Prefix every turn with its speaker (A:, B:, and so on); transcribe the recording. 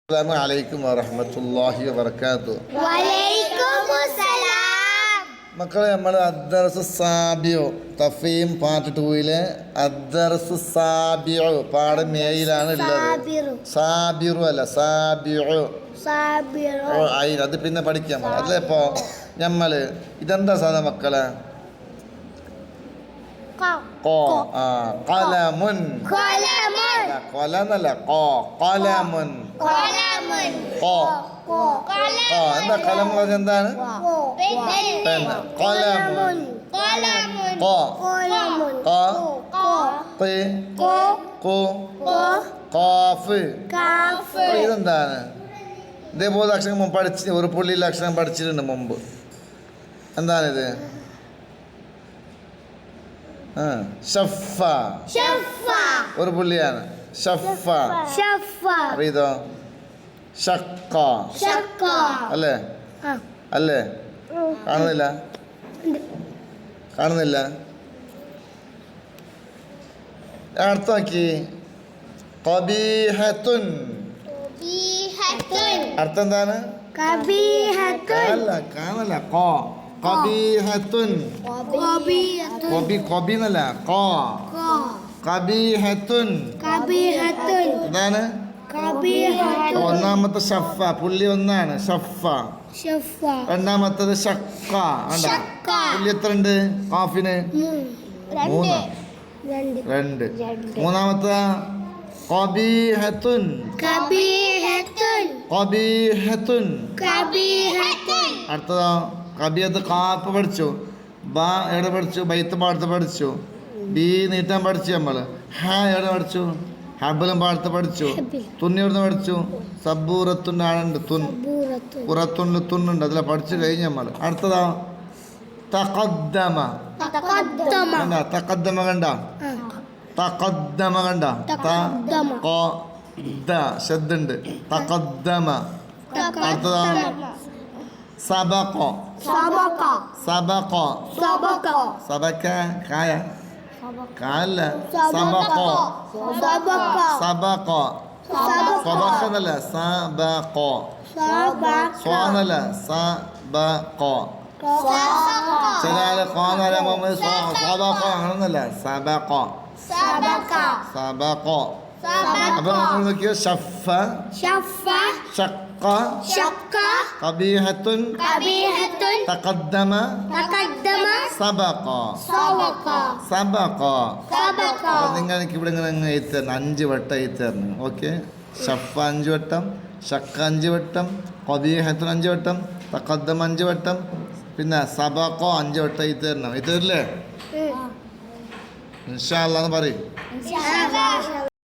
A: അസ്സലാമു അലൈക്കും വറഹ്മത്തുള്ളാഹി വബറകാതുഹു. മക്കളെ, നമ്മൾ അദ്ദർസു സാബിഉ തഫീം പാർട്ട് 2-ലെ അദ്ദർസു സാബിഉ പാഠം 7-ലാണ് ഉള്ളത്. സാബിറു അല്ല, സാബിഉ. അത് പിന്നെ പഠിക്കാൻ പോകാം. അതല്ലേ ഇപ്പോൾ നമ്മൾ ഇതെന്താ സാധനം മക്കളെ? ഖലമുൻ. ഖലന്നല്ല, ഖലമുൻ. എന്താ ഖലം പറഞ്ഞ എന്താണ്? പെണ്ണ്. ഖലമുൻ. ഇതെന്താണ്? ഇതേപോലെ അക്ഷരം പഠിച്ച് ഒരു പുള്ളിയിൽ അക്ഷരം പഠിച്ചിട്ടുണ്ട് മുമ്പ്. എന്താണിത്? ഷഫ. ഒരു പുള്ളിയാണ് ഷഫ. അപ്പൊ ഇതോ ഷക്ക അല്ലേ? അല്ലേ? കാണുന്നില്ല? കാണുന്നില്ല? അർത്ഥമാക്കി. ഖബീഹത്തുൻ. അർത്ഥം എന്താണ്? കാണല്ല. ഖബീഹത്തുൻ. ഖബീന്നല്ല, ഖബീഹത്തുൻ. എന്താണ്? ഒന്നാമത്തെ ഷഫ, പുള്ളി ഒന്നാണ് ഷഫ. രണ്ടാമത്തത് ഷക്ക. പുള്ളി എത്ര ഉണ്ട്? ഖാഫിന് 3. 2. മൂന്നാമത്തെ ഖബീഹത്തുൻ. അടുത്തതോ കബിയത്ത് കാപ്പ് പഠിച്ചു. ബാ എവിടെ പഠിച്ചു? ബൈത്ത് പാടത്ത് പഠിച്ചു. ബി നീട്ടാൻ പഠിച്ചു. നമ്മൾ ഹ എവിടെ പഠിച്ചു? ഹബലും പാടത്ത് പഠിച്ചു. തുന്നി എവിടെ പഠിച്ചു? സബൂറത്തുണ്ട്. ആളുണ്ട് തുൻ. പുറത്തുണ്ട്, തുന്നുണ്ട്. അതിലെ പഠിച്ചു കഴിഞ്ഞു നമ്മൾ. അടുത്തതാ തഖദ്ദമ. തഖദ്ദമ കണ്ട? തഖദ്ദമ കണ്ട? ശബ്ദുണ്ട്. തഖദ്ദമ. അടുത്തതാ സബഖ. സബക കായ കാല്ല. സബഖ. സബഖന്നല്ല, സബഖ. സ്വാനല്ല, സബഖ. ചില ആള് ഖാനല്ല മുഹമ്മദ് സബഖ ആണെന്നല്ല, സബഖ. അപ്പൊ നമ്മൾ നോക്കിയോ ഷഫ, ഷക്ക, ഖബീഹത്തുൻ, തഖദ്ദമ, സബഖ. അപ്പൊ നിങ്ങൾ എനിക്ക് ഇവിടെ ഇങ്ങനെ എഴുതി തരണം. 5 വട്ടം എഴുതി തരണം. ഓക്കെ? ഷഫ 5 വട്ടം, ഷക്ക 5 വട്ടം, ഖബീഹത്തുൻ 5 വട്ടം, തഖദ്ദമ 5 വട്ടം, പിന്നെ സബഖ 5 വട്ടം എഴുതി തരണം. എഴുതി തരില്ലേ? ഇൻഷാ അല്ലാഹ് എന്ന് പറയും.